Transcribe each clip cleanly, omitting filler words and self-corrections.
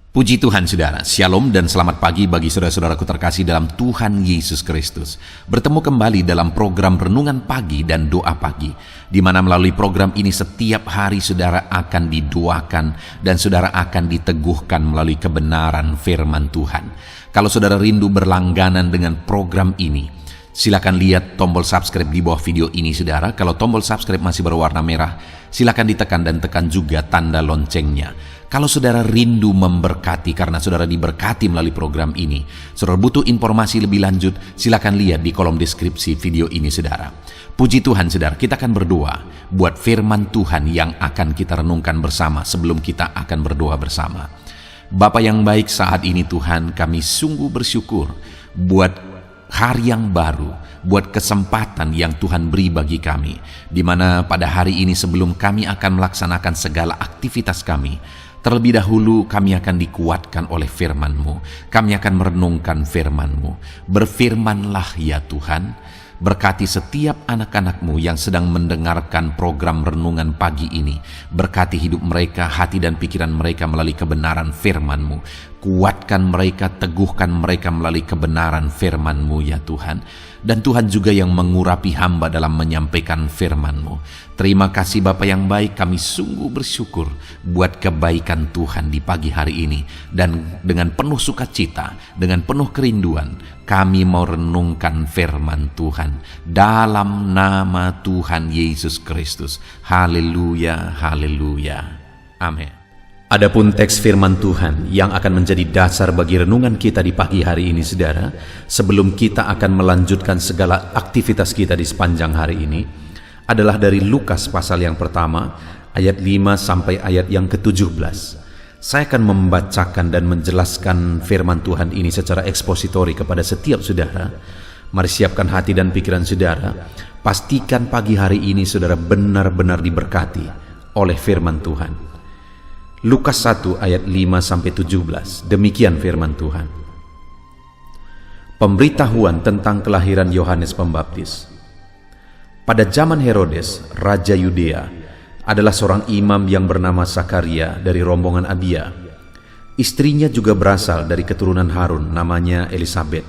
Puji Tuhan saudara, Shalom dan selamat pagi bagi saudara-saudaraku terkasih dalam Tuhan Yesus Kristus. Bertemu kembali dalam program Renungan Pagi dan Doa Pagi, di mana melalui program ini setiap hari saudara akan didoakan dan saudara akan diteguhkan melalui kebenaran firman Tuhan. Kalau saudara rindu berlangganan dengan program ini, silakan lihat tombol subscribe di bawah video ini saudara. Kalau tombol subscribe masih berwarna merah, silakan ditekan dan tekan juga tanda loncengnya. Kalau saudara rindu memberkati karena saudara diberkati melalui program ini, saudara butuh informasi lebih lanjut, silakan lihat di kolom deskripsi video ini saudara. Puji Tuhan saudara, kita akan berdoa buat firman Tuhan yang akan kita renungkan bersama sebelum kita akan berdoa bersama. Bapa yang baik, saat ini Tuhan kami sungguh bersyukur buat hari yang baru, buat kesempatan yang Tuhan beri bagi kami, di mana pada hari ini sebelum kami akan melaksanakan segala aktivitas kami, terlebih dahulu kami akan dikuatkan oleh firman-Mu. Kami akan merenungkan firman-Mu. Berfirmanlah ya Tuhan, berkati setiap anak-anak-Mu yang sedang mendengarkan program renungan pagi ini. Berkati hidup mereka, hati dan pikiran mereka melalui kebenaran firman-Mu. Kuatkan mereka, teguhkan mereka melalui kebenaran firman-Mu ya Tuhan. Dan Tuhan juga yang mengurapi hamba dalam menyampaikan firman-Mu. Terima kasih Bapa yang baik, kami sungguh bersyukur buat kebaikan Tuhan di pagi hari ini. Dan dengan penuh sukacita, dengan penuh kerinduan, kami mau renungkan firman Tuhan dalam nama Tuhan Yesus Kristus. Haleluya, haleluya. Amin. Adapun teks firman Tuhan yang akan menjadi dasar bagi renungan kita di pagi hari ini saudara, sebelum kita akan melanjutkan segala aktivitas kita di sepanjang hari ini, adalah dari Lukas pasal yang pertama, ayat 5 sampai ayat yang ke-17. Saya akan membacakan dan menjelaskan firman Tuhan ini secara ekspositori kepada setiap saudara. Mari siapkan hati dan pikiran saudara. Pastikan pagi hari ini saudara benar-benar diberkati oleh firman Tuhan. Lukas 1 ayat 5 sampai 17. Demikian firman Tuhan. Pemberitahuan tentang kelahiran Yohanes Pembaptis. Pada zaman Herodes, raja Yudea, adalah seorang imam yang bernama Zakaria dari rombongan Abia. Istrinya juga berasal dari keturunan Harun, namanya Elisabet.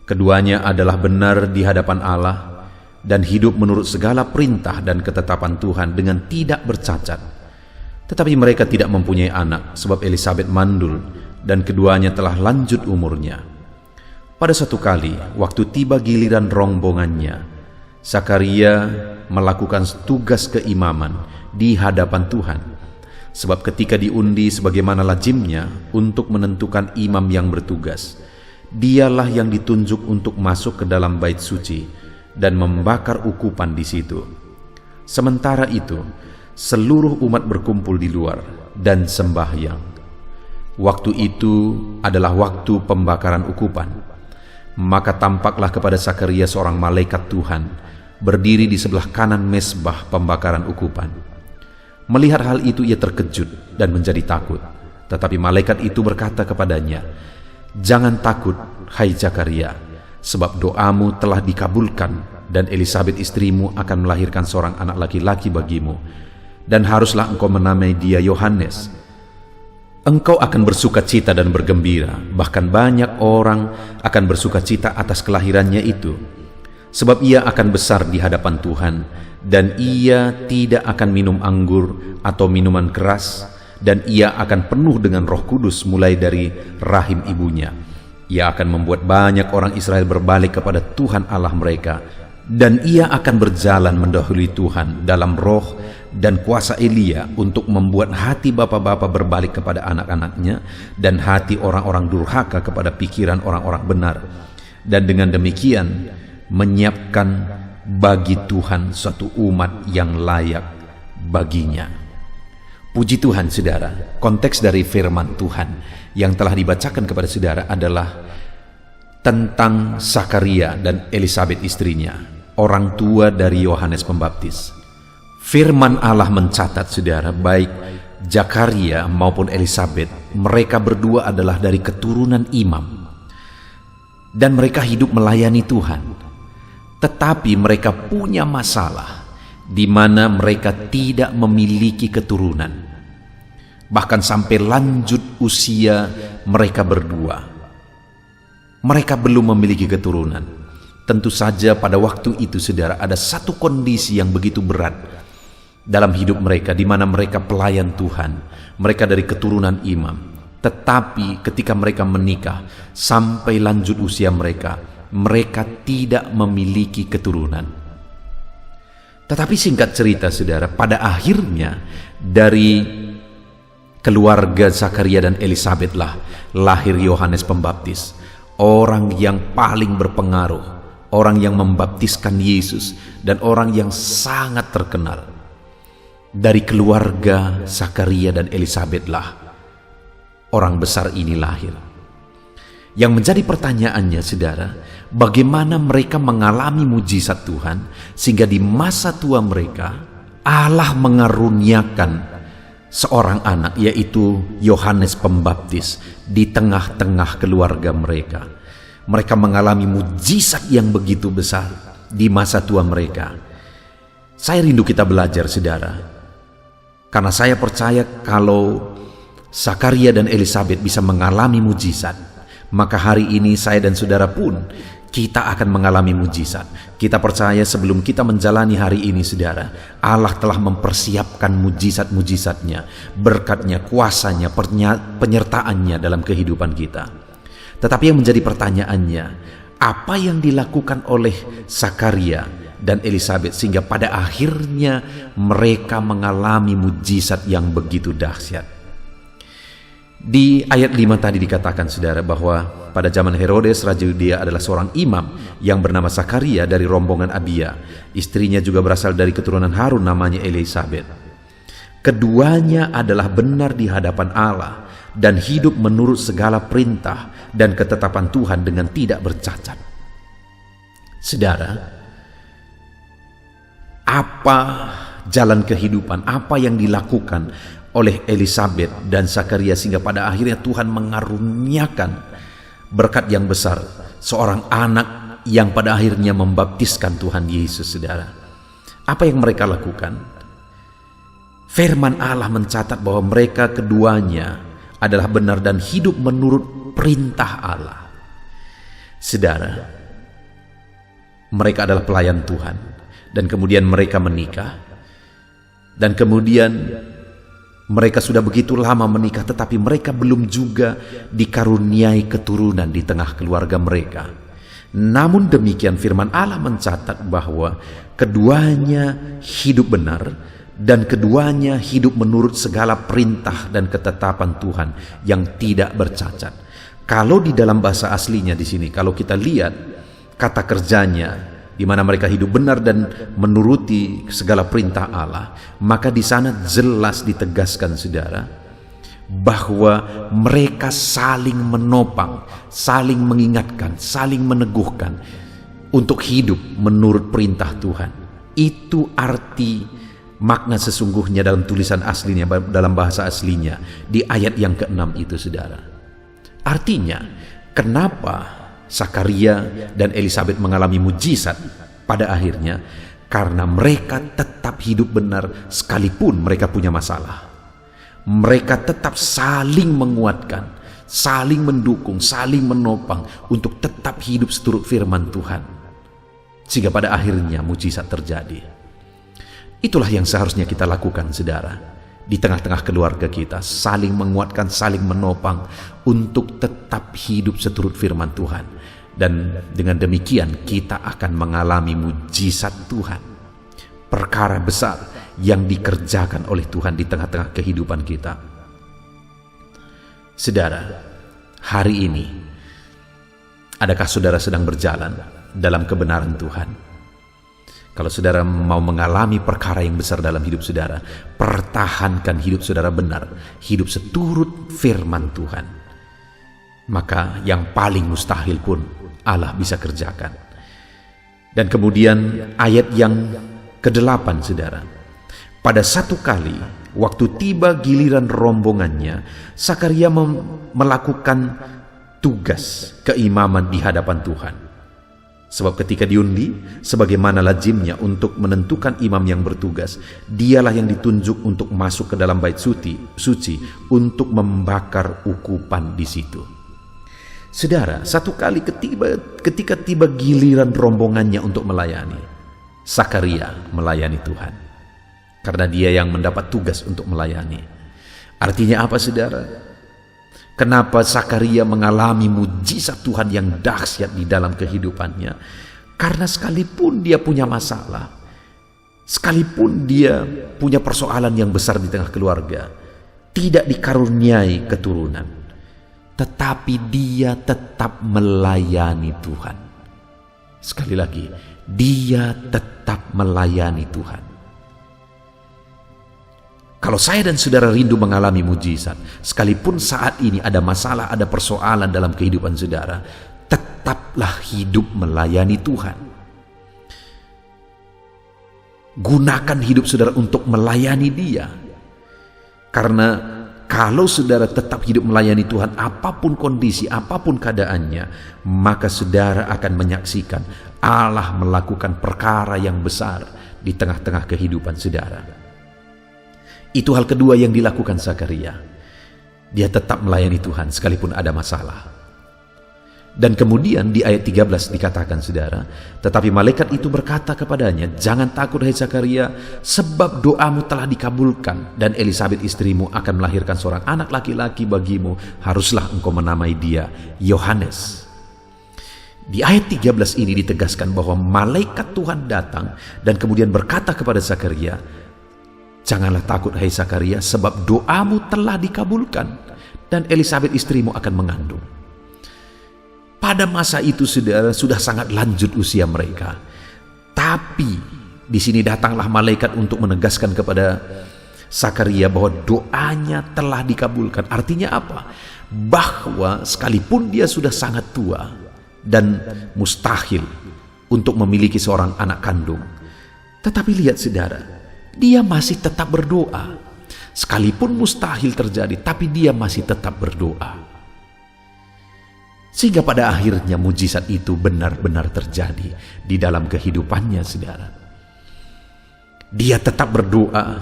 Keduanya adalah benar di hadapan Allah dan hidup menurut segala perintah dan ketetapan Tuhan dengan tidak bercacat. Tetapi mereka tidak mempunyai anak, sebab Elisabet mandul dan keduanya telah lanjut umurnya. Pada suatu kali, waktu tiba giliran rombongannya, Zakaria melakukan tugas keimaman di hadapan Tuhan. Sebab ketika diundi sebagaimana lazimnya untuk menentukan imam yang bertugas, dialah yang ditunjuk untuk masuk ke dalam bait suci dan membakar ukupan di situ. Sementara itu, seluruh umat berkumpul di luar dan sembahyang. Waktu itu adalah waktu pembakaran ukupan. Maka tampaklah kepada Zakaria seorang malaikat Tuhan berdiri di sebelah kanan mezbah pembakaran ukupan. Melihat hal itu ia terkejut dan menjadi takut. Tetapi malaikat itu berkata kepadanya, "Jangan takut, hai Zakaria, sebab doamu telah dikabulkan dan Elisabet istrimu akan melahirkan seorang anak laki-laki bagimu. Dan haruslah engkau menamai dia Yohanes. Engkau akan bersukacita dan bergembira, bahkan banyak orang akan bersukacita atas kelahirannya itu. Sebab ia akan besar di hadapan Tuhan, dan ia tidak akan minum anggur atau minuman keras, dan ia akan penuh dengan Roh Kudus mulai dari rahim ibunya. Ia akan membuat banyak orang Israel berbalik kepada Tuhan Allah mereka, dan ia akan berjalan mendahului Tuhan dalam roh dan kuasa Elia untuk membuat hati bapa-bapa berbalik kepada anak-anaknya dan hati orang-orang durhaka kepada pikiran orang-orang benar, dan dengan demikian menyiapkan bagi Tuhan suatu umat yang layak baginya." Puji Tuhan saudara, konteks dari firman Tuhan yang telah dibacakan kepada saudara adalah tentang Zakaria dan Elisabet istrinya, orang tua dari Yohanes Pembaptis. Firman Allah mencatat saudara, baik Zakaria maupun Elisabet, mereka berdua adalah dari keturunan imam dan mereka hidup melayani Tuhan. Tetapi mereka punya masalah di mana mereka tidak memiliki keturunan. bahkan sampai lanjut usia mereka berdua. Mereka belum memiliki keturunan. Tentu saja pada waktu itu, saudara, ada satu kondisi yang begitu berat dalam hidup mereka, di mana mereka pelayan Tuhan, mereka dari keturunan imam. Tetapi ketika mereka menikah sampai lanjut usia mereka tidak memiliki keturunan. Tetapi singkat cerita, saudara, pada akhirnya dari keluarga Zakaria dan Elisabet lah lahir Yohanes Pembaptis, orang yang paling berpengaruh, orang yang membaptiskan Yesus, dan orang yang sangat terkenal. Dari keluarga Zakaria dan Elisabet lah orang besar ini lahir. Yang menjadi pertanyaannya, saudara, bagaimana mereka mengalami mujizat Tuhan sehingga di masa tua mereka Allah mengaruniakan seorang anak, yaitu Yohanes Pembaptis, di tengah-tengah keluarga mereka. Mereka mengalami mujizat yang begitu besar di masa tua mereka. Saya rindu kita belajar, saudara, karena saya percaya kalau Zakaria dan Elisabet bisa mengalami mujizat, maka hari ini saya dan saudara pun kita akan mengalami mujizat. Kita percaya sebelum kita menjalani hari ini, saudara, Allah telah mempersiapkan mujizat-mujizatnya, berkatnya, kuasanya, penyertaannya dalam kehidupan kita. Tetapi yang menjadi pertanyaannya, apa yang dilakukan oleh Zakaria dan Elisabet sehingga pada akhirnya mereka mengalami mujizat yang begitu dahsyat? Di ayat 5 tadi dikatakan, saudara, bahwa pada zaman Herodes, Raja Yudea adalah seorang imam yang bernama Zakaria dari rombongan Abia. Istrinya juga berasal dari keturunan Harun, namanya Elisabet. Keduanya adalah benar di hadapan Allah dan hidup menurut segala perintah dan ketetapan Tuhan dengan tidak bercacat. Saudara, apa jalan kehidupan, apa yang dilakukan oleh Elisabet dan Zakaria sehingga pada akhirnya Tuhan mengaruniakan berkat yang besar, seorang anak yang pada akhirnya membaptiskan Tuhan Yesus, saudara? Apa yang mereka lakukan? Firman Allah mencatat bahwa mereka keduanya adalah benar dan hidup menurut perintah Allah. Saudara, mereka adalah pelayan Tuhan, dan kemudian mereka menikah, dan kemudian mereka sudah begitu lama menikah, tetapi mereka belum juga dikaruniai keturunan di tengah keluarga mereka. Namun demikian firman Allah mencatat bahwa keduanya hidup benar dan keduanya hidup menurut segala perintah dan ketetapan Tuhan yang tidak bercacat. Kalau di dalam bahasa aslinya di sini, kalau kita lihat kata kerjanya, di mana mereka hidup benar dan menuruti segala perintah Allah, maka di sana jelas ditegaskan, saudara, bahwa mereka saling menopang, saling mengingatkan, saling meneguhkan untuk hidup menurut perintah Tuhan. Itu arti makna sesungguhnya dalam tulisan aslinya, dalam bahasa aslinya di ayat yang ke-6 itu, saudara. Artinya, kenapa Zakaria dan Elisabet mengalami mujizat pada akhirnya? Karena mereka tetap hidup benar sekalipun mereka punya masalah. Mereka tetap saling menguatkan, saling mendukung, saling menopang untuk tetap hidup seturut firman Tuhan, sehingga pada akhirnya mujizat terjadi. Itulah yang seharusnya kita lakukan, saudara. Di tengah-tengah keluarga kita, saling menguatkan, saling menopang untuk tetap hidup seturut firman Tuhan. Dan dengan demikian kita akan mengalami mujizat Tuhan, perkara besar yang dikerjakan oleh Tuhan di tengah-tengah kehidupan kita. Saudara, hari ini adakah saudara sedang berjalan dalam kebenaran Tuhan? Kalau saudara mau mengalami perkara yang besar dalam hidup saudara, pertahankan hidup saudara benar, hidup seturut firman Tuhan. Maka yang paling mustahil pun Allah bisa kerjakan. Dan kemudian ayat yang ke-8, saudara. Pada satu kali, waktu tiba giliran rombongannya, Zakaria melakukan tugas keimaman di hadapan Tuhan. Sebab ketika diundi, sebagaimana lazimnya untuk menentukan imam yang bertugas, dialah yang ditunjuk untuk masuk ke dalam bait suci untuk membakar ukupan di situ. Saudara, satu kali ketika tiba giliran rombongannya untuk melayani, Sakaria melayani Tuhan. Karena dia yang mendapat tugas untuk melayani. Artinya apa, saudara? Kenapa Sakaria mengalami mujizat Tuhan yang dahsyat di dalam kehidupannya? Karena sekalipun dia punya masalah, sekalipun dia punya persoalan yang besar di tengah keluarga, tidak dikaruniai keturunan, tetapi dia tetap melayani Tuhan. Sekali lagi, dia tetap melayani Tuhan. Kalau saya dan saudara rindu mengalami mujizat, sekalipun saat ini ada masalah, ada persoalan dalam kehidupan saudara, tetaplah hidup melayani Tuhan. Gunakan hidup saudara untuk melayani Dia. Karena kalau saudara tetap hidup melayani Tuhan, apapun kondisi, apapun keadaannya, maka saudara akan menyaksikan Allah melakukan perkara yang besar di tengah-tengah kehidupan saudara. Itu hal kedua yang dilakukan Sakaria. Dia tetap melayani Tuhan sekalipun ada masalah. Dan kemudian di ayat 13 dikatakan, saudara, tetapi malaikat itu berkata kepadanya, jangan takut hai Sakaria, sebab doamu telah dikabulkan, dan Elisabet istrimu akan melahirkan seorang anak laki-laki bagimu, haruslah engkau menamai dia Yohanes. Di ayat 13 ini ditegaskan bahwa malaikat Tuhan datang dan kemudian berkata kepada Sakaria, janganlah takut hai Sakaria, sebab doamu telah dikabulkan dan Elisabet istrimu akan mengandung. Pada masa itu saudara sudah sangat lanjut usia mereka. Tapi di sini datanglah malaikat untuk menegaskan kepada Sakaria bahwa doanya telah dikabulkan. Artinya apa? Bahwa sekalipun dia sudah sangat tua dan mustahil untuk memiliki seorang anak kandung, tetapi lihat saudara, dia masih tetap berdoa. Sekalipun mustahil terjadi, tapi dia masih tetap berdoa. Sehingga pada akhirnya mujizat itu benar-benar terjadi di dalam kehidupannya, saudara. Dia tetap berdoa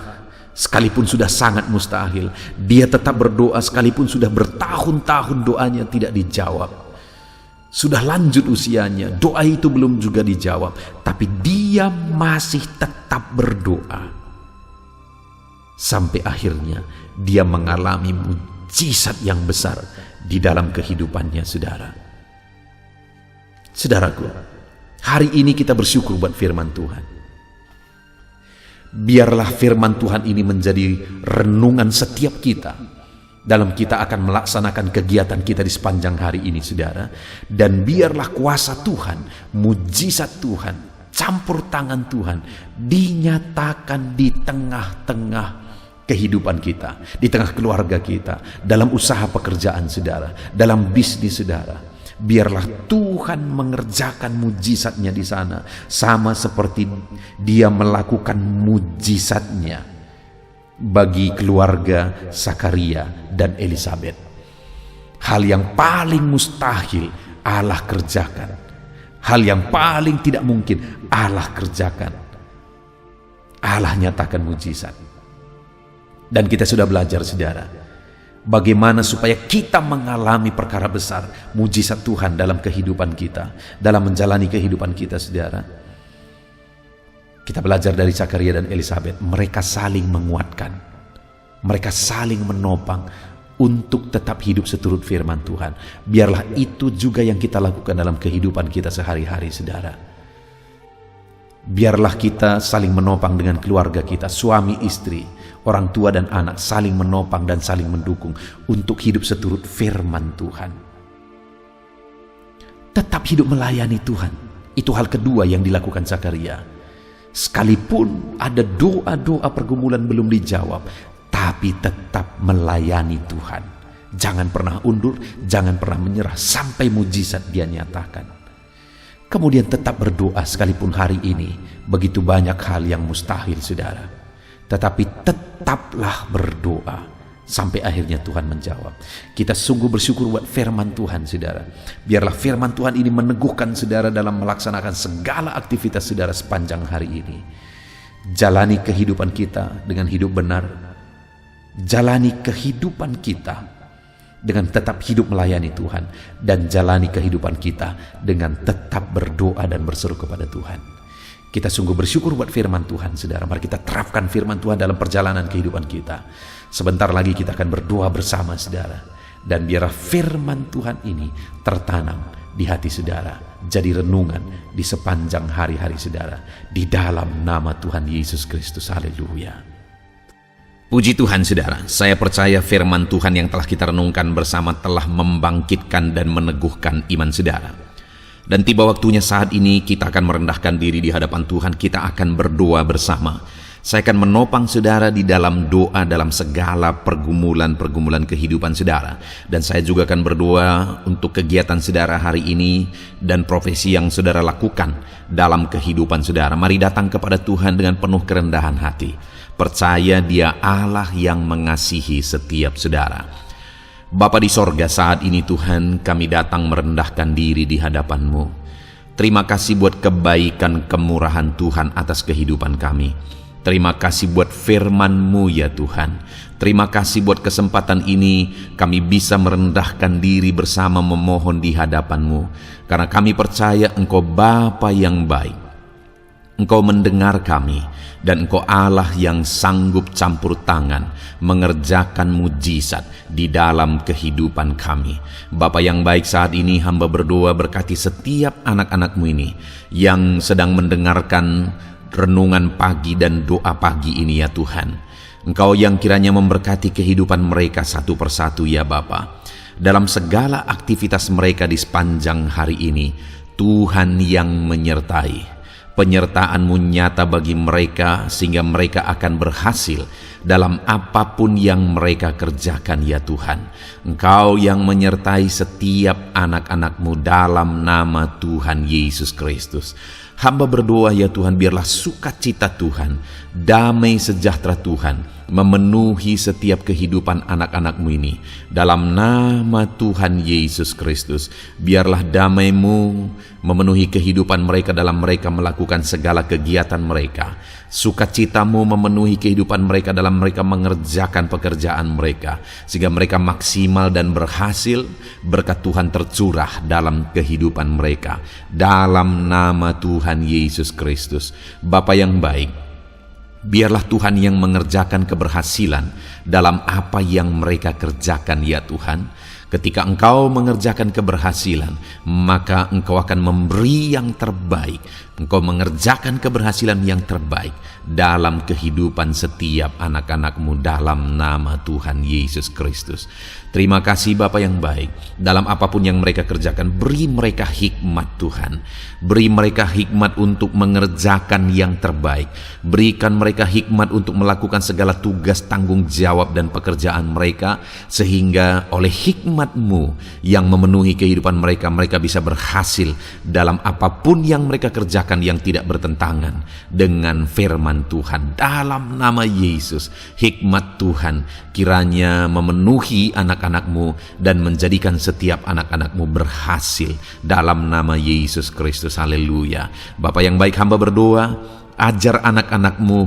sekalipun sudah sangat mustahil. Dia tetap berdoa sekalipun sudah bertahun-tahun doanya tidak dijawab. Sudah lanjut usianya, doa itu belum juga dijawab. Tapi dia masih tetap berdoa. Sampai akhirnya dia mengalami mujizat yang besar di dalam kehidupannya, saudara. Saudaraku, hari ini kita bersyukur buat firman Tuhan. Biarlah firman Tuhan ini menjadi renungan setiap kita dalam kita akan melaksanakan kegiatan kita di sepanjang hari ini, saudara. Dan biarlah kuasa Tuhan, mujizat Tuhan, campur tangan Tuhan dinyatakan di tengah-tengah kehidupan kita, di tengah keluarga kita, dalam usaha pekerjaan saudara, dalam bisnis saudara. Biarlah Tuhan mengerjakan mujizatnya di sana, sama seperti Dia melakukan mujizatnya bagi keluarga Sakaria dan Elisabet. Hal yang paling mustahil Allah kerjakan. Hal yang paling tidak mungkin Allah kerjakan. Allah nyatakan mujizat. Dan kita sudah belajar, saudara, bagaimana supaya kita mengalami perkara besar, mujizat Tuhan dalam kehidupan kita, dalam menjalani kehidupan kita, saudara. Kita belajar dari Sakaria dan Elisabet. Mereka saling menguatkan, mereka saling menopang untuk tetap hidup seturut firman Tuhan. Biarlah itu juga yang kita lakukan dalam kehidupan kita sehari-hari, saudara. Biarlah kita saling menopang dengan keluarga kita, suami istri, orang tua dan anak, saling menopang dan saling mendukung untuk hidup seturut firman Tuhan. Tetap hidup melayani Tuhan. Itu hal kedua yang dilakukan Sakaria. Sekalipun ada doa-doa pergumulan belum dijawab, tapi tetap melayani Tuhan. Jangan pernah undur, jangan pernah menyerah sampai mujizat Dia nyatakan. Kemudian tetap berdoa sekalipun hari ini begitu banyak hal yang mustahil, saudara. Tetapi tetaplah berdoa Sampai akhirnya Tuhan menjawab. Kita sungguh bersyukur buat firman Tuhan, saudara. Biarlah firman Tuhan ini meneguhkan saudara dalam melaksanakan segala aktivitas saudara sepanjang hari ini. Jalani kehidupan kita dengan hidup benar. Jalani kehidupan kita dengan tetap hidup melayani Tuhan. Dan jalani kehidupan kita dengan tetap berdoa dan berseru kepada Tuhan. Kita sungguh bersyukur buat firman Tuhan, saudara. Mari kita terapkan firman Tuhan dalam perjalanan kehidupan kita. Sebentar lagi kita akan berdoa bersama, saudara. Dan biarlah firman Tuhan ini tertanam di hati saudara, jadi renungan di sepanjang hari-hari saudara. Di dalam nama Tuhan Yesus Kristus. Haleluya. Puji Tuhan, saudara. Saya percaya firman Tuhan yang telah kita renungkan bersama telah membangkitkan dan meneguhkan iman saudara. Dan tiba waktunya saat ini kita akan merendahkan diri di hadapan Tuhan. Kita akan berdoa bersama. Saya akan menopang saudara di dalam doa dalam segala pergumulan-pergumulan kehidupan saudara. Dan saya juga akan berdoa untuk kegiatan saudara hari ini dan profesi yang saudara lakukan dalam kehidupan saudara. Mari datang kepada Tuhan dengan penuh kerendahan hati. Percaya Dia Allah yang mengasihi setiap saudara. Bapa di sorga, saat ini Tuhan kami datang merendahkan diri di hadapan-Mu. Terima kasih buat kebaikan kemurahan Tuhan atas kehidupan kami. Terima kasih buat firman-Mu ya Tuhan. Terima kasih buat kesempatan ini kami bisa merendahkan diri bersama memohon di hadapan-Mu. Karena kami percaya Engkau Bapa yang baik. Engkau mendengar kami dan Engkau Allah yang sanggup campur tangan mengerjakan mujizat di dalam kehidupan kami. Bapa yang baik, saat ini hamba berdoa berkati setiap anak-anak-Mu ini yang sedang mendengarkan renungan pagi dan doa pagi ini ya Tuhan. Engkau yang kiranya memberkati kehidupan mereka satu persatu ya Bapa. Dalam segala aktivitas mereka di sepanjang hari ini, Tuhan yang menyertai. Penyertaan-Mu nyata bagi mereka sehingga mereka akan berhasil dalam apapun yang mereka kerjakan ya Tuhan. Engkau yang menyertai setiap anak-anak-Mu dalam nama Tuhan Yesus Kristus. Hamba berdoa ya Tuhan, biarlah sukacita Tuhan, damai sejahtera Tuhan memenuhi setiap kehidupan anak-anak-Mu ini. Dalam nama Tuhan Yesus Kristus, biarlah damai-Mu memenuhi kehidupan mereka dalam mereka melakukan segala kegiatan mereka. Sukacita-Mu memenuhi kehidupan mereka dalam mereka mengerjakan pekerjaan mereka. Sehingga mereka maksimal dan berhasil, berkat Tuhan tercurah dalam kehidupan mereka. Dalam nama Tuhan Yesus Kristus. Bapa yang baik, biarlah Tuhan yang mengerjakan keberhasilan dalam apa yang mereka kerjakan ya Tuhan. Ketika Engkau mengerjakan keberhasilan, maka Engkau akan memberi yang terbaik. Engkau mengerjakan keberhasilan yang terbaik dalam kehidupan setiap anak-anak-Mu dalam nama Tuhan Yesus Kristus. Terima kasih Bapa yang baik. Dalam apapun yang mereka kerjakan, beri mereka hikmat Tuhan. Beri mereka hikmat untuk mengerjakan yang terbaik. Berikan mereka hikmat untuk melakukan segala tugas, tanggung jawab dan pekerjaan mereka. Sehingga oleh hikmat-Mu yang memenuhi kehidupan mereka, mereka bisa berhasil dalam apapun yang mereka kerjakan yang tidak bertentangan dengan firman Tuhan. Dalam nama Yesus, hikmat Tuhan kiranya memenuhi anak-anak-Mu dan menjadikan setiap anak-anak-Mu berhasil dalam nama Yesus Kristus. Haleluya. Bapa yang baik, hamba berdoa, ajar anak-anak-Mu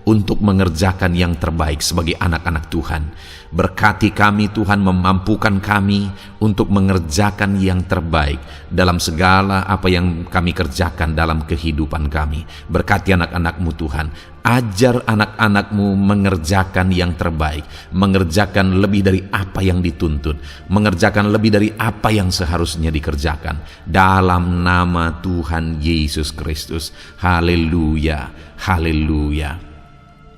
untuk mengerjakan yang terbaik sebagai anak-anak Tuhan. Berkati kami Tuhan, memampukan kami untuk mengerjakan yang terbaik dalam segala apa yang kami kerjakan dalam kehidupan kami. Berkati anak-anak-Mu Tuhan. Ajar anak-anak-Mu mengerjakan yang terbaik, mengerjakan lebih dari apa yang dituntut, mengerjakan lebih dari apa yang seharusnya dikerjakan. Dalam nama Tuhan Yesus Kristus. Haleluya, haleluya.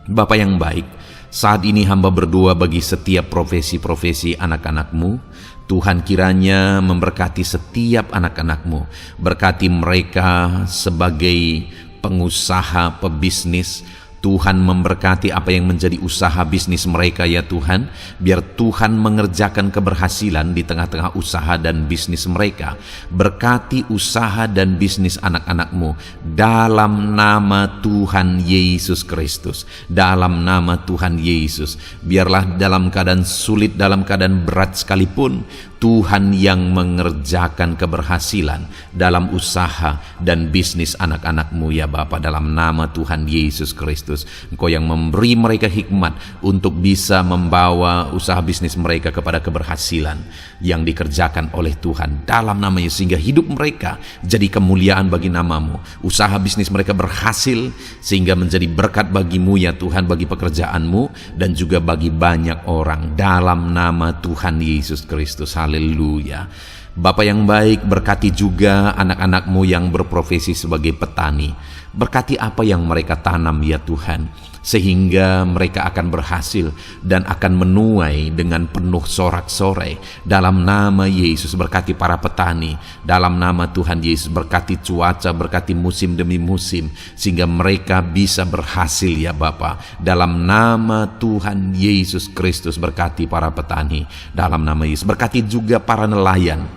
Bapa yang baik, saat ini hamba berdoa bagi setiap profesi-profesi anak-anak-Mu. Tuhan kiranya memberkati setiap anak-anak-Mu. Berkati mereka sebagai pengusaha, pebisnis, Tuhan memberkati apa yang menjadi usaha bisnis mereka ya Tuhan. Biar Tuhan mengerjakan keberhasilan di tengah-tengah usaha dan bisnis mereka. Berkati usaha dan bisnis anak-anak-Mu dalam nama Tuhan Yesus Kristus. Dalam nama Tuhan Yesus. Biarlah dalam keadaan sulit, dalam keadaan berat sekalipun, Tuhan yang mengerjakan keberhasilan dalam usaha dan bisnis anak-anak-Mu ya Bapa, dalam nama Tuhan Yesus Kristus. Engkau yang memberi mereka hikmat untuk bisa membawa usaha bisnis mereka kepada keberhasilan yang dikerjakan oleh Tuhan dalam nama Yesus, sehingga hidup mereka jadi kemuliaan bagi nama-Mu. Usaha bisnis mereka berhasil sehingga menjadi berkat bagi-Mu ya Tuhan, bagi pekerjaan-Mu dan juga bagi banyak orang dalam nama Tuhan Yesus Kristus. Haleluya. Bapa yang baik, berkati juga anak-anak-Mu yang berprofesi sebagai petani. Berkati apa yang mereka tanam ya Tuhan, sehingga mereka akan berhasil dan akan menuai dengan penuh sorak-sorai dalam nama Yesus. Berkati para petani dalam nama Tuhan Yesus. Berkati cuaca, berkati musim demi musim, sehingga mereka bisa berhasil ya Bapa, dalam nama Tuhan Yesus Kristus. Berkati para petani dalam nama Yesus. Berkati juga para nelayan,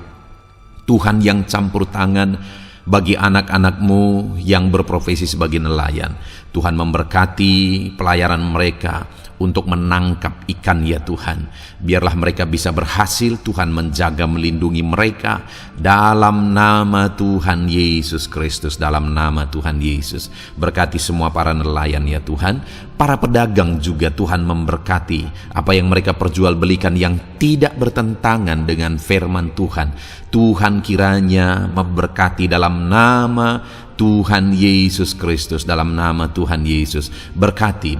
Tuhan yang campur tangan bagi anak-anak-Mu yang berprofesi sebagai nelayan. Tuhan memberkati pelayaran mereka untuk menangkap ikan ya Tuhan. Biarlah mereka bisa berhasil, Tuhan menjaga melindungi mereka dalam nama Tuhan Yesus Kristus. Dalam nama Tuhan Yesus. Berkati semua para nelayan ya Tuhan. Para pedagang juga Tuhan memberkati apa yang mereka perjualbelikan yang tidak bertentangan dengan firman Tuhan. Tuhan kiranya memberkati dalam nama Tuhan Yesus Kristus. Dalam nama Tuhan Yesus. Berkati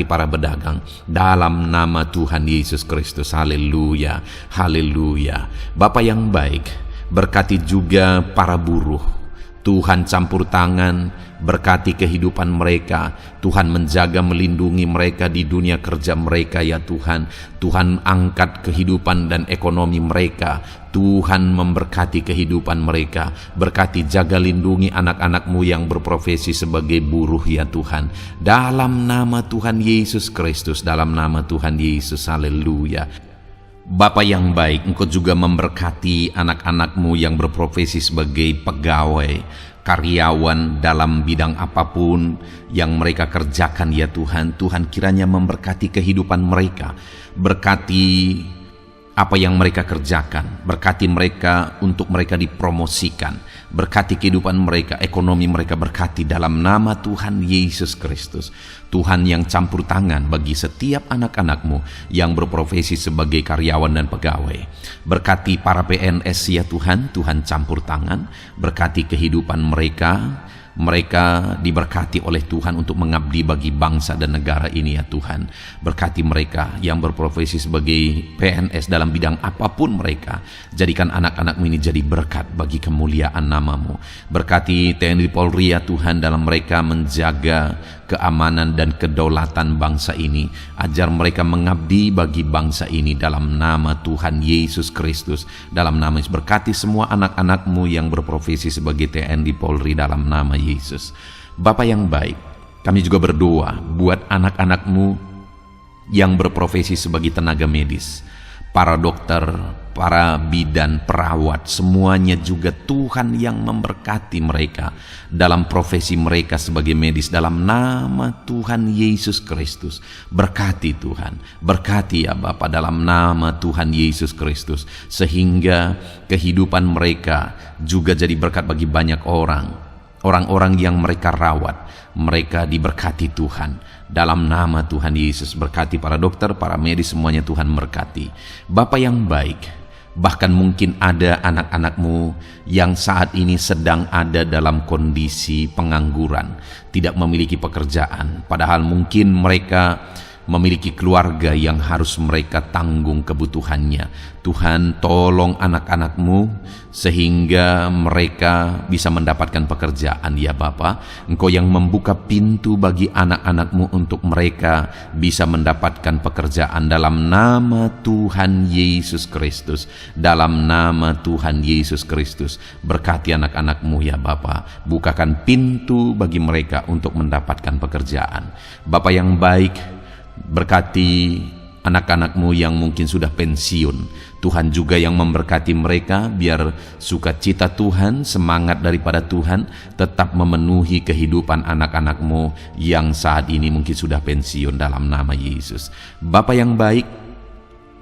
para pedagang dalam nama Tuhan Yesus Kristus. Haleluya, haleluya. Bapa yang baik, berkati juga para buruh. Tuhan campur tangan, berkati kehidupan mereka. Tuhan menjaga melindungi mereka di dunia kerja mereka ya Tuhan. Tuhan angkat kehidupan dan ekonomi mereka. Tuhan memberkati kehidupan mereka. Berkati, jaga, lindungi anak-anak-Mu yang berprofesi sebagai buruh ya Tuhan. Dalam nama Tuhan Yesus Kristus. Dalam nama Tuhan Yesus. Haleluya. Bapa yang baik, Engkau juga memberkati anak-anak-Mu yang berprofesi sebagai pegawai, karyawan dalam bidang apapun yang mereka kerjakan ya Tuhan. Tuhan kiranya memberkati kehidupan mereka. Berkati apa yang mereka kerjakan. Berkati mereka untuk mereka dipromosikan. Berkati kehidupan mereka, ekonomi mereka. Berkati dalam nama Tuhan Yesus Kristus. Tuhan yang campur tangan bagi setiap anak-anak-Mu yang berprofesi sebagai karyawan dan pegawai. Berkati para PNS ya Tuhan. Tuhan campur tangan. Berkati kehidupan mereka. Mereka diberkati oleh Tuhan untuk mengabdi bagi bangsa dan negara ini ya Tuhan. Berkati mereka yang berprofesi sebagai PNS dalam bidang apapun mereka. Jadikan anak-anak-Mu ini jadi berkat bagi kemuliaan nama-Mu. Berkati TNI Polri ya Tuhan, dalam mereka menjaga keamanan dan kedaulatan bangsa ini. Ajar mereka mengabdi bagi bangsa ini dalam nama Tuhan Yesus Kristus. Dalam nama Yesus. Berkati semua anak-anak-Mu yang berprofesi sebagai TNI Polri dalam nama Yesus. Bapa yang baik, kami juga berdoa buat anak-anak-Mu yang berprofesi sebagai tenaga medis, para dokter, para bidan, perawat, semuanya juga Tuhan yang memberkati mereka dalam profesi mereka sebagai medis dalam nama Tuhan Yesus Kristus. Berkati Tuhan, berkati ya Bapa dalam nama Tuhan Yesus Kristus, sehingga kehidupan mereka juga jadi berkat bagi banyak orang-orang yang mereka rawat. Mereka diberkati Tuhan dalam nama Tuhan Yesus. Berkati para dokter, para medis, semuanya Tuhan berkati. Bapa yang baik, bahkan mungkin ada anak-anak-Mu yang saat ini sedang ada dalam kondisi pengangguran, tidak memiliki pekerjaan, padahal mungkin mereka memiliki keluarga yang harus mereka tanggung kebutuhannya. Tuhan, tolong anak-anak-Mu sehingga mereka bisa mendapatkan pekerjaan ya Bapa. Engkau yang membuka pintu bagi anak-anak-Mu untuk mereka bisa mendapatkan pekerjaan dalam nama Tuhan Yesus Kristus. Dalam nama Tuhan Yesus Kristus, berkati anak-anak-Mu ya Bapa. Bukakan pintu bagi mereka untuk mendapatkan pekerjaan. Bapa yang baik, berkati anak-anak-Mu yang mungkin sudah pensiun. Tuhan juga yang memberkati mereka, biar sukacita Tuhan, semangat daripada Tuhan tetap memenuhi kehidupan anak-anak-Mu yang saat ini mungkin sudah pensiun dalam nama Yesus. Bapa yang baik,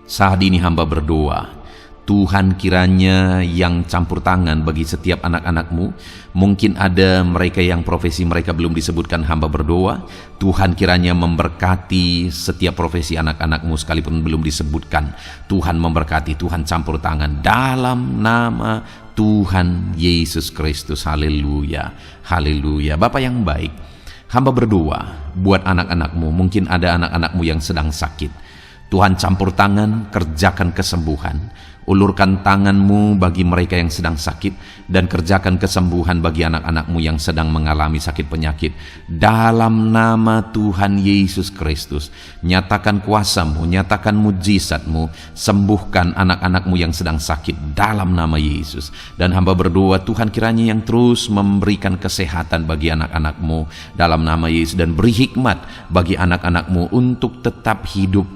saat ini hamba berdoa, Tuhan kiranya yang campur tangan bagi setiap anak-anak-Mu. Mungkin ada mereka yang profesi mereka belum disebutkan, hamba berdoa Tuhan kiranya memberkati setiap profesi anak-anak-Mu sekalipun belum disebutkan. Tuhan memberkati, Tuhan campur tangan dalam nama Tuhan Yesus Kristus. Haleluya, haleluya. Bapa yang baik, hamba berdoa buat anak-anak-Mu. Mungkin ada anak-anak-Mu yang sedang sakit. Tuhan campur tangan, kerjakan kesembuhan. Ulurkan tangan-Mu bagi mereka yang sedang sakit, dan kerjakan kesembuhan bagi anak-anak-Mu yang sedang mengalami sakit penyakit. Dalam nama Tuhan Yesus Kristus, nyatakan kuasa-Mu, nyatakan mujizat-Mu, sembuhkan anak-anak-Mu yang sedang sakit dalam nama Yesus. Dan hamba berdoa Tuhan kiranya yang terus memberikan kesehatan bagi anak-anak-Mu dalam nama Yesus, dan beri hikmat bagi anak-anak-Mu untuk tetap hidup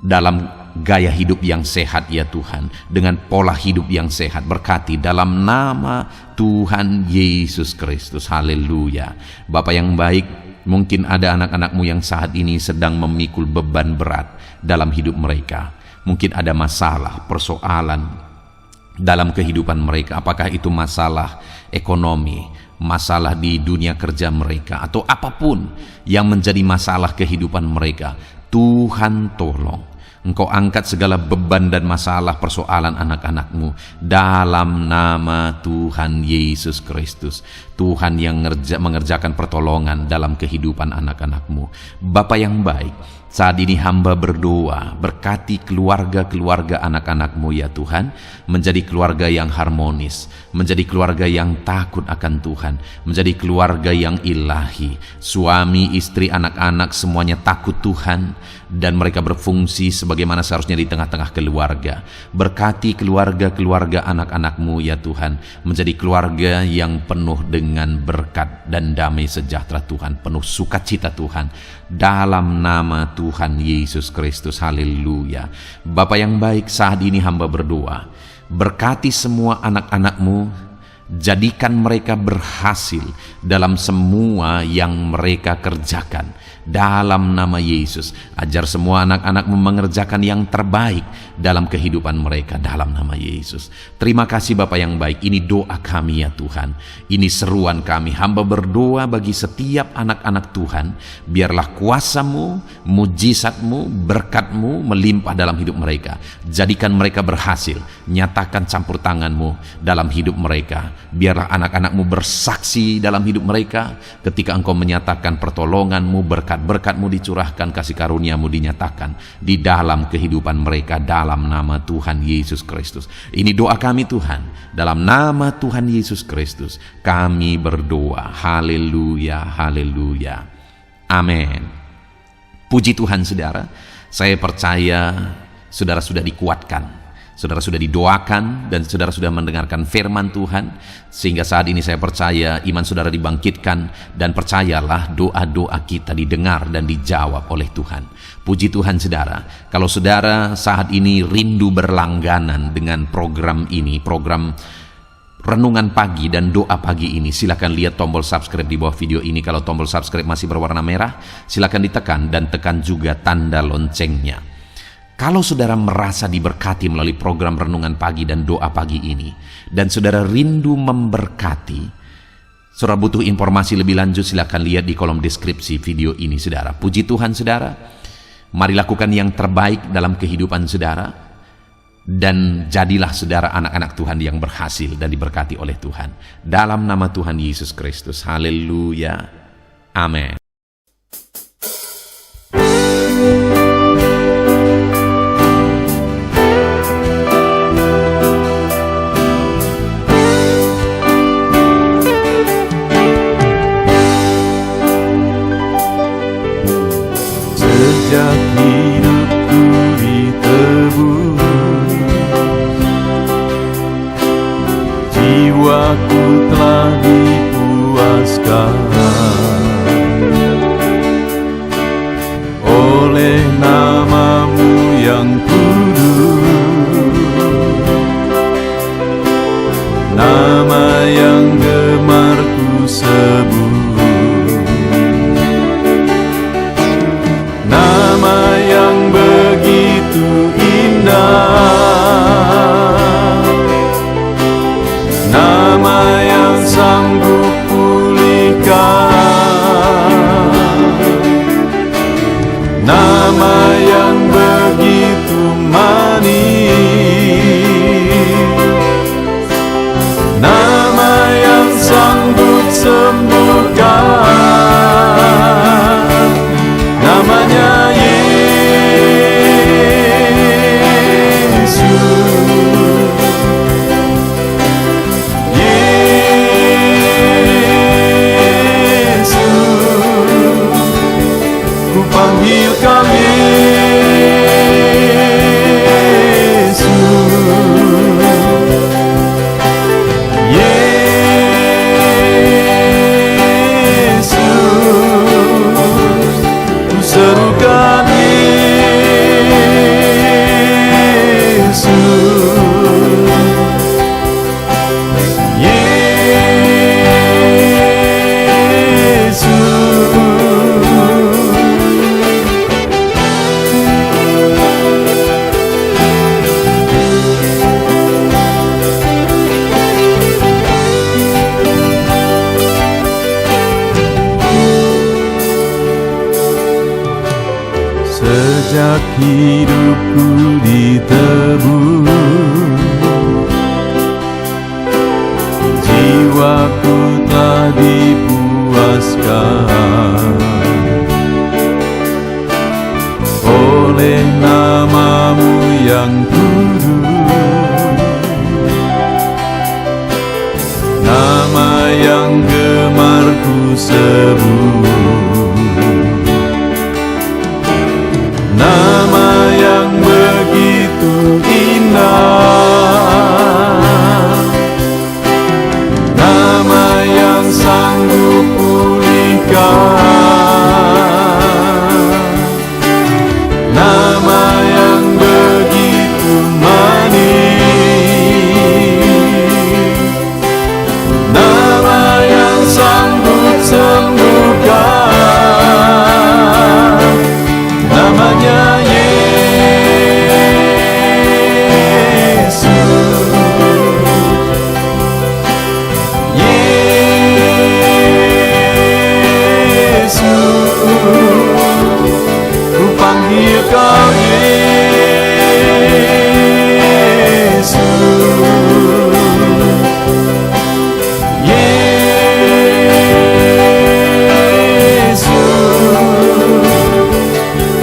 dalam gaya hidup yang sehat ya Tuhan, dengan pola hidup yang sehat. Berkati dalam nama Tuhan Yesus Kristus. Haleluya. Bapa yang baik, mungkin ada anak-anak-Mu yang saat ini sedang memikul beban berat dalam hidup mereka. Mungkin ada masalah, persoalan dalam kehidupan mereka. Apakah itu masalah ekonomi, masalah di dunia kerja mereka, atau apapun yang menjadi masalah kehidupan mereka. Tuhan tolong, Engkau angkat segala beban dan masalah persoalan anak-anak-Mu dalam nama Tuhan Yesus Kristus. Tuhan yang mengerjakan pertolongan dalam kehidupan anak-anak-Mu. Bapa yang baik, saat ini hamba berdoa, berkati keluarga-keluarga anak-anak-Mu ya Tuhan, menjadi keluarga yang harmonis, menjadi keluarga yang takut akan Tuhan, menjadi keluarga yang ilahi. Suami, istri, anak-anak semuanya takut Tuhan, dan mereka berfungsi sebagaimana seharusnya di tengah-tengah keluarga. Berkati keluarga-keluarga anak-anak-Mu ya Tuhan, menjadi keluarga yang penuh dengan berkat dan damai sejahtera Tuhan, penuh sukacita Tuhan, dalam nama Tuhan Yesus Kristus. Haleluya. Bapa yang baik, saat ini hamba berdoa, berkati semua anak-anak-Mu, jadikan mereka berhasil dalam semua yang mereka kerjakan dalam nama Yesus. Ajar semua anak-anak-Mu mengerjakan yang terbaik dalam kehidupan mereka dalam nama Yesus. Terima kasih Bapa yang baik. Ini doa kami ya Tuhan, ini seruan kami. Hamba berdoa bagi setiap anak-anak Tuhan, biarlah kuasa-Mu, mujizat-Mu, berkat-Mu melimpah dalam hidup mereka. Jadikan mereka berhasil. Nyatakan campur tangan-Mu dalam hidup mereka. Biarlah anak-anak-Mu bersaksi dalam hidup mereka ketika Engkau menyatakan pertolongan-Mu, berkat-berkat-Mu dicurahkan, kasih karunia-Mu dinyatakan di dalam kehidupan mereka dalam nama Tuhan Yesus Kristus. Ini doa kami Tuhan, dalam nama Tuhan Yesus Kristus kami berdoa. Haleluya, haleluya, amin. Puji Tuhan saudara, saya percaya saudara sudah dikuatkan, saudara sudah didoakan, dan saudara sudah mendengarkan firman Tuhan, sehingga saat ini saya percaya iman saudara dibangkitkan, dan percayalah doa-doa kita didengar dan dijawab oleh Tuhan. Puji Tuhan saudara. Kalau saudara saat ini rindu berlangganan dengan program ini, program Renungan Pagi dan Doa Pagi ini, silakan lihat tombol subscribe di bawah video ini. Kalau tombol subscribe masih berwarna merah, silakan ditekan, dan tekan juga tanda loncengnya. Kalau saudara merasa diberkati melalui program Renungan Pagi dan Doa Pagi ini, dan saudara rindu memberkati, saudara butuh informasi lebih lanjut, silakan lihat di kolom deskripsi video ini saudara. Puji Tuhan saudara, mari lakukan yang terbaik dalam kehidupan saudara, dan jadilah saudara anak-anak Tuhan yang berhasil dan diberkati oleh Tuhan. Dalam nama Tuhan Yesus Kristus. Haleluya, amin. jiwaku telah dipuaskan oleh nama-Mu yang kudus, nama yang gemar ku sebut, nama yang begitu indah, nama yang sanggup pulihkan, nama yang begitu manis, nama yang sanggup sembuhkan, namanya panggil Kau Yesus, Yesus, ku serukan Yesus, sejak hidupku ditebus, jiwaku telah dipuaskan oleh nama-Mu yang kudus, nama yang gemar ku sebut, nama yang begitu indah, nama yang sanggup pulihkan, nama yang begitu manis, nama yang sanggup sembuhkan, namanya Kau Yesus, Yesus,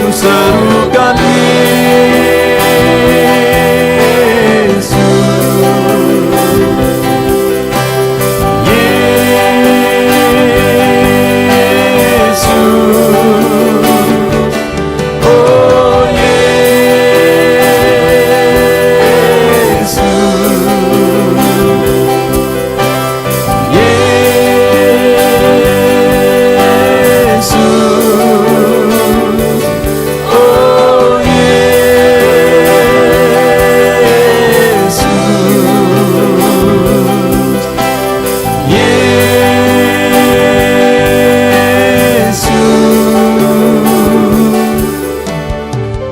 ku serukan Yesus, Yesus,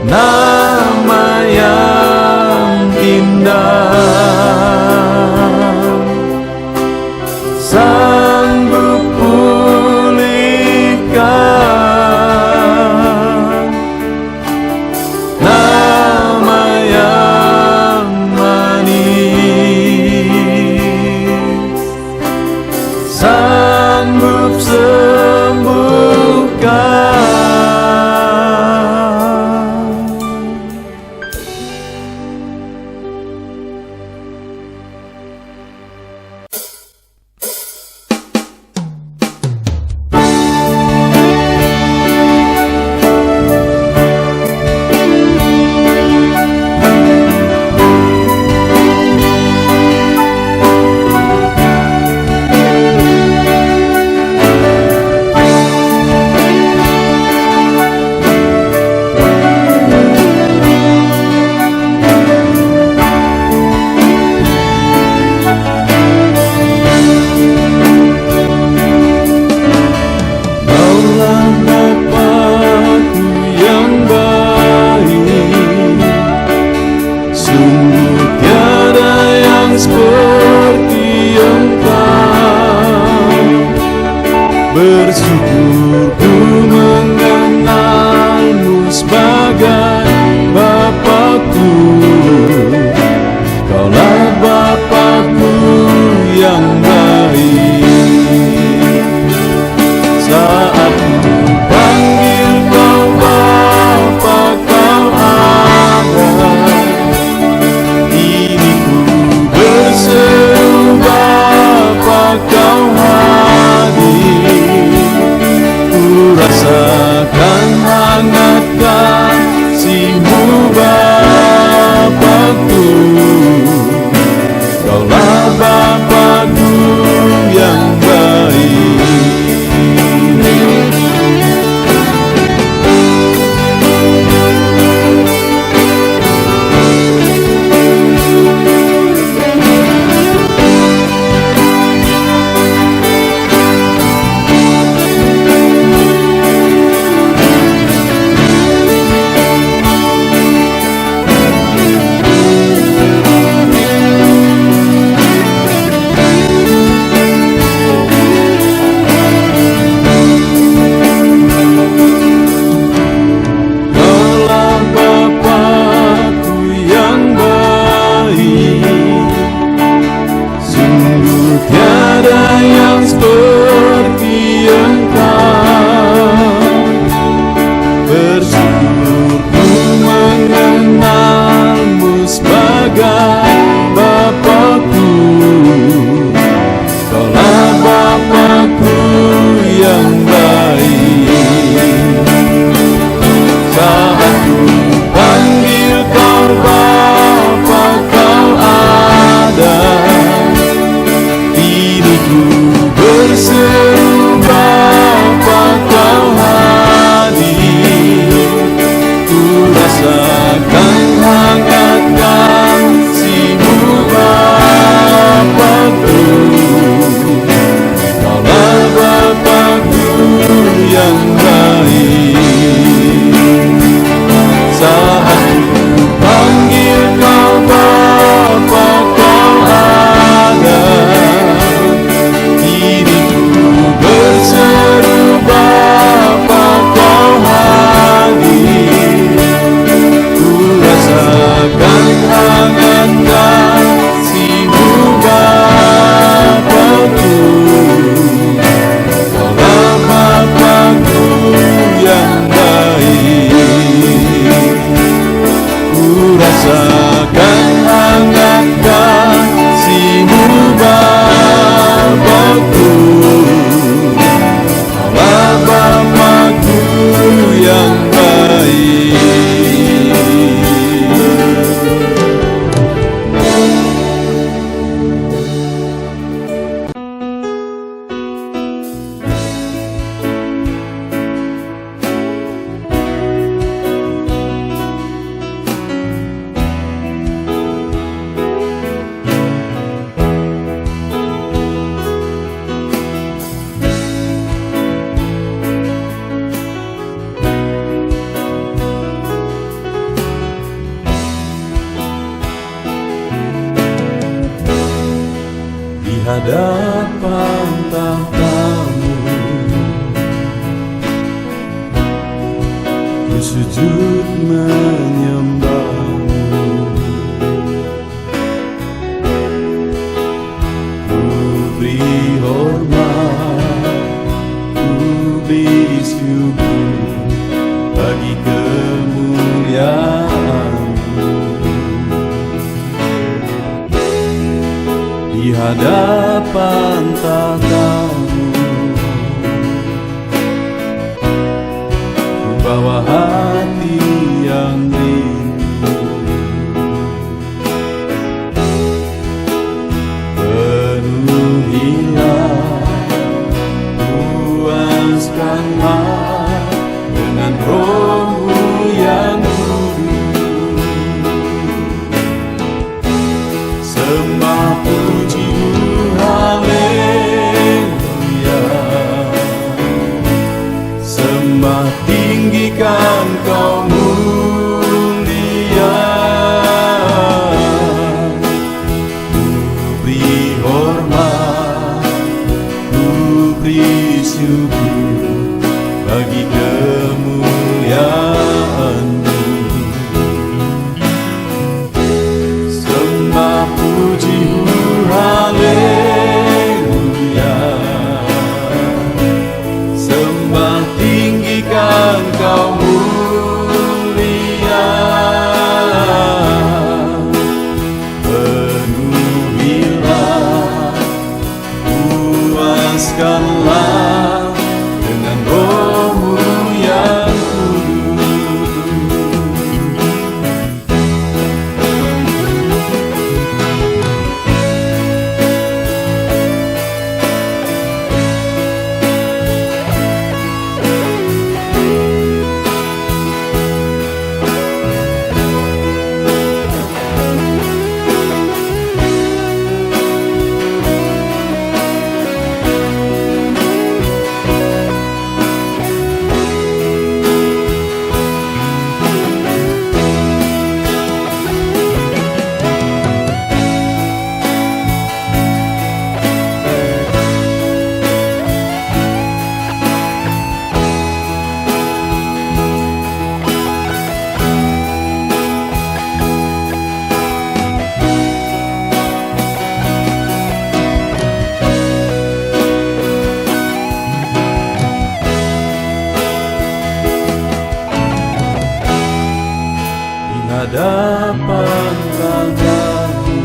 nama yang indah, sanggup pulihkan, nama yang manis, sanggup sembuhkan. hadapan tahta-Mu, ku sujud menyembah-Mu. Ku beri hormat, ku beri syukur bagi kemuliaan-Mu. Di hadapan tahta-Mu, ku bawa hati yang rindu. Penuhilah, puaskanlah dengan Roh-Mu yang kudus. Sembah puji, haleluya. Sembah tinggikan Kau mulia. Ku beri hormat, ku beri syukur bagi kemuliaan-Mu. Sembah puji, haleluya. Sembah tinggikan Kau mulia. Penuhilah, puaskanlah dengan Roh-Mu yang kudus. Hadapan tahta-Mu,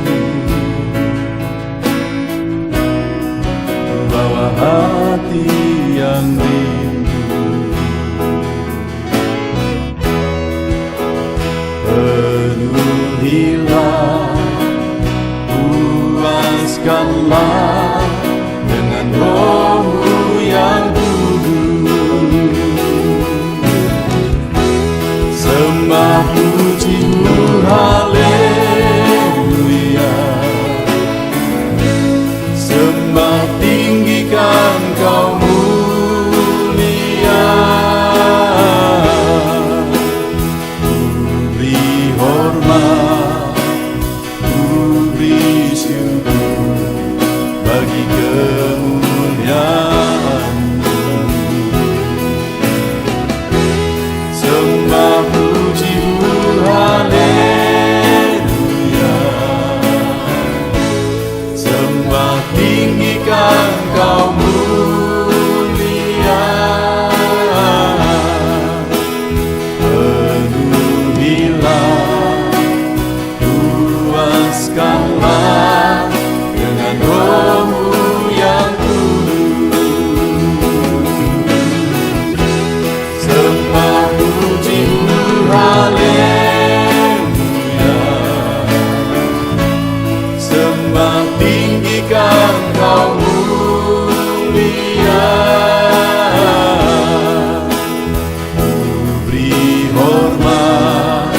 bawa hati yang rindu. Penuhilah, puaskanlah dengan Roh-Mu yang kudus. Sembah puji, haleluya. Sembah tinggikan Kau mulia. Ku beri hormat, ku beri syukur bagi kemuliaan-Mu. Sembah puji, haleluya. Sembah tinggikan Kau mulia. Penuhilah, puaskanlah dengan Roh-Mu yang kudus. Sembah puji, haleluya. Sembah tinggikan Kau mulia. Ku beri hormat,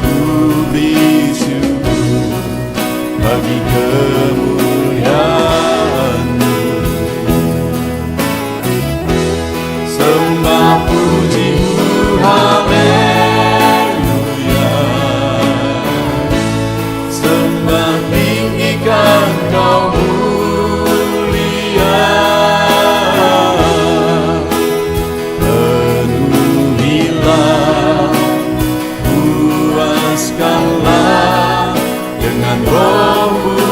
ku beri syukur bagi kemuliaan-Mu. Sembah puji, haleluya. Sembah tinggikan Kau mulia. Kau